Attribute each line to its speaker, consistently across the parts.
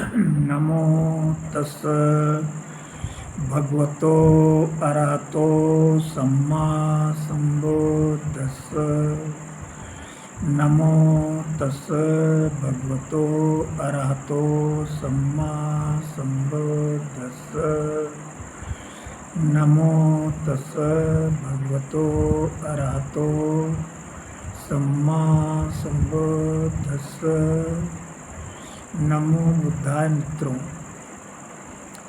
Speaker 1: नमो तस् भगवतो अरहतो सम्मा संबुद्दस्स। नमो तस् भगवतो अरहतो सम्मा संबुद्दस्स। नमो तस् भगवतो अरहतो सम्मा संबुद्दस्स। नमो बुद्धाय। मित्रों,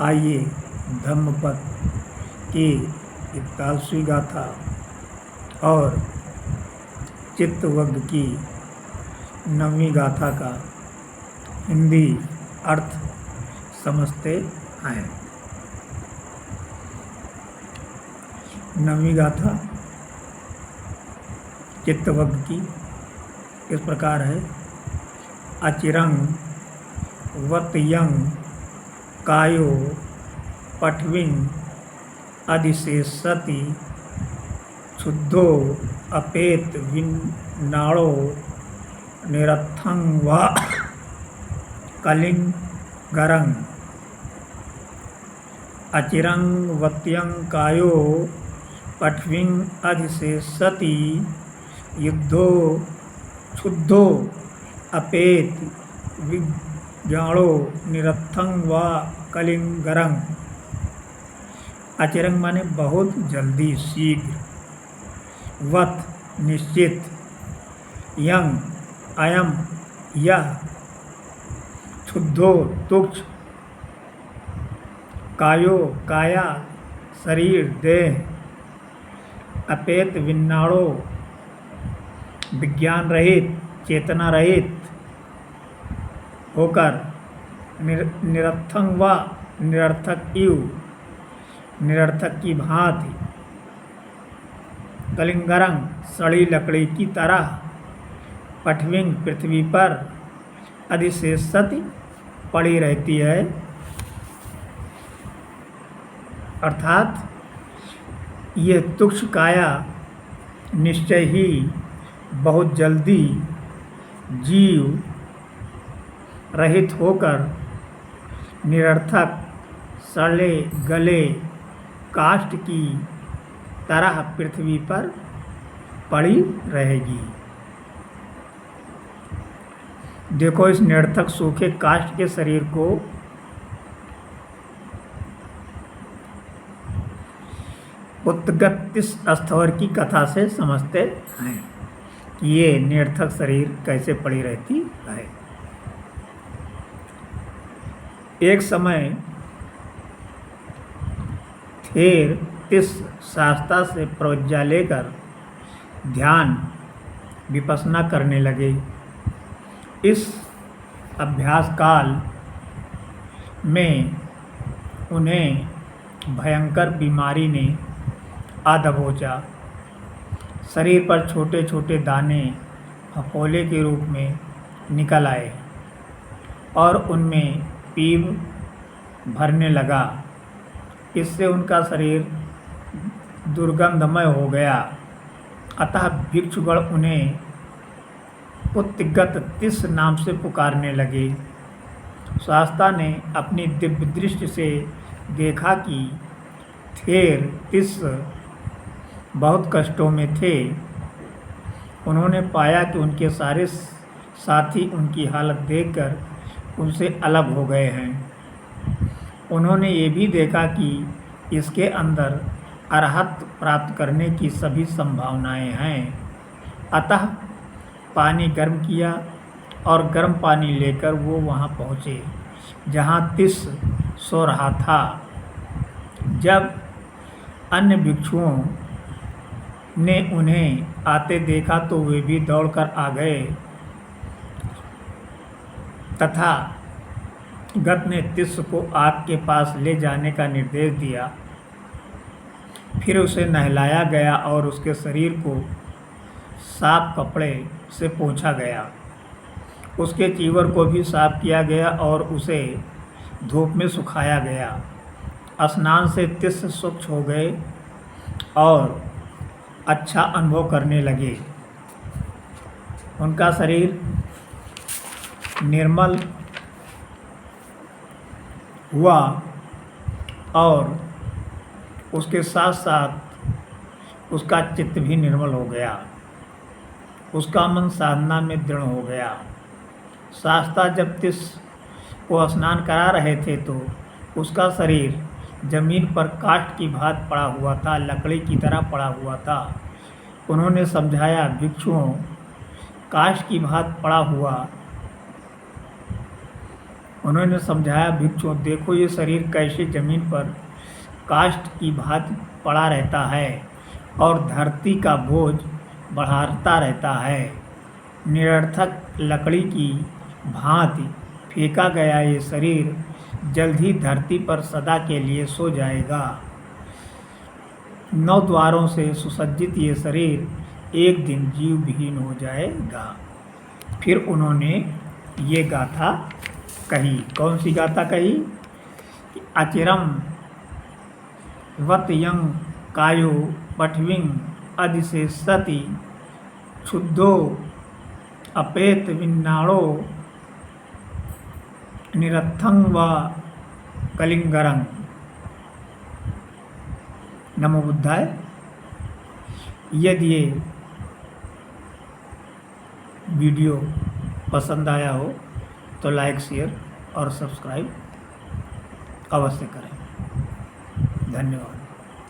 Speaker 1: आइए धम्मपद की 41वीं गाथा और चित्तवग्ग की 9वीं गाथा का हिंदी अर्थ समझते हैं। 9वीं गाथा चित्तवग्ग की इस प्रकार है। अचिरंग वत्यंग कायो पठविंग अधिशेषति क्षुद्धो अपेत विन्नाड़ो निरर्थं वा कलिंगरं। अचिरंग वत्यंग कायो पठविंग अधिशेषति युद्धो क्षुद्धो अपेत विज्ञाणो निरर्थं वा कलिंगरं। अचिरंग माने बहुत जल्दी, शीघ्र, वत निश्चित, यंग अयम यह, क्षुद्धो तुच्छ, कायो काया शरीर देह, अपेत विन्नाड़ो विज्ञान रहित चेतना रहित होकर, निरर्थं व निरर्थक इव निरर्थक की भांति, कलिंगरं सड़ी लकड़ी की तरह, पठविंग पृथ्वी पर, अधिशेषति पड़ी रहती है, अर्थात ये तुच्छ काया निश्चय ही बहुत जल्दी जीव रहित होकर निरर्थक सड़े गले काष्ठ की तरह पृथ्वी पर पड़ी रहेगी। देखो, इस निरर्थक सूखे काष्ठ के शरीर को उत्गत स्थवर की कथा से समझते हैं कि ये निरर्थक शरीर कैसे पड़ी रहती है। एक समय थेर तिस शास्त्रा से प्रज्ञा लेकर ध्यान विपස්සना करने लगे। इस अभ्यास काल में उन्हें भयंकर बीमारी ने आ दबोचा। शरीर पर छोटे छोटे दाने फफोले के रूप में निकल आए और उनमें पीप भरने लगा। इससे उनका शरीर दुर्गंधमय हो गया। अतः भिक्षुगण उन्हें उत्गत तिस नाम से पुकारने लगे। शास्त्रा ने अपनी दिव्य दृष्टि से देखा कि थेर तिस बहुत कष्टों में थे। उन्होंने पाया कि उनके सारे साथी उनकी हालत देखकर उनसे अलग हो गए हैं। उन्होंने ये भी देखा कि इसके अंदर अरहत प्राप्त करने की सभी संभावनाएं हैं। अतः पानी गर्म किया और गर्म पानी लेकर वो वहाँ पहुँचे जहाँ तिस सो रहा था। जब अन्य भिक्षुओं ने उन्हें आते देखा तो वे भी दौड़कर आ गए तथा गत ने तिस को आग के पास ले जाने का निर्देश दिया। फिर उसे नहलाया गया और उसके शरीर को साफ कपड़े से पोंछा गया। उसके चीवर को भी साफ किया गया और उसे धूप में सुखाया गया। स्नान से तिस स्वच्छ हो गए और अच्छा अनुभव करने लगे। उनका शरीर निर्मल हुआ और उसके साथ साथ उसका चित्त भी निर्मल हो गया, उसका मन साधना में दृढ़ हो गया। शास्ता जब तिस को स्नान करा रहे थे तो उसका शरीर जमीन पर काष्ठ की भांति पड़ा हुआ था, लकड़ी की तरह पड़ा हुआ था। उन्होंने समझाया, भिक्षुओं, काष्ठ की भांति पड़ा हुआ उन्होंने समझाया भिक्षुओं, देखो ये शरीर कैसे जमीन पर काष्ठ की भांति पड़ा रहता है और धरती का बोझ बढ़ाता रहता है। निरर्थक लकड़ी की भांति फेंका गया ये शरीर जल्द ही धरती पर सदा के लिए सो जाएगा। 9 द्वारों से सुसज्जित ये शरीर एक दिन जीवविहीन हो जाएगा। फिर उन्होंने ये गाथा कही। कौन सी गाथा कही? अचिरम वत यंग कायो पठविंग अधिशेषति क्षुद्धो अपेत विन्नाड़ो निरत्थं व कलिंगरं। नमो बुद्धाय। यदि ये वीडियो पसंद आया हो तो लाइक, शेयर और सब्सक्राइब अवश्य करें। धन्यवाद।